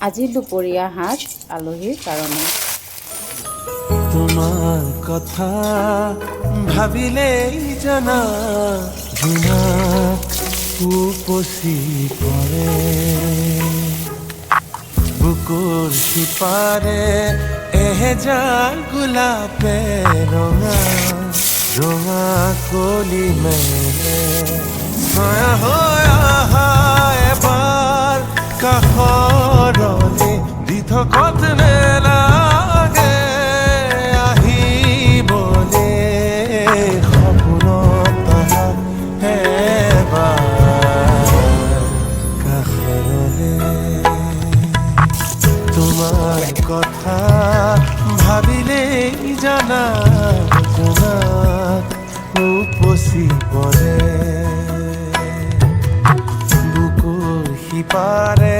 আজি দুপৰীয়া সাজ আলহীৰ কাৰণে। তোমাৰ কথা ভাবিলেই জানা জোনাক উপচি পৰে বুকুৰ সিপাৰে এহেজাৰ গোলাপে ৰঙা ৰঙা কলি মেলে মায়া হৈ আহা এবাৰ কাষৰলে দি থকত নেলাগে আহিবলে সপোনত অহা এবাৰ কাষৰলে তোমাৰ কথা ভাবিলেই জানা জোনাক উপচি পৰে বুকুৰ সিপাৰে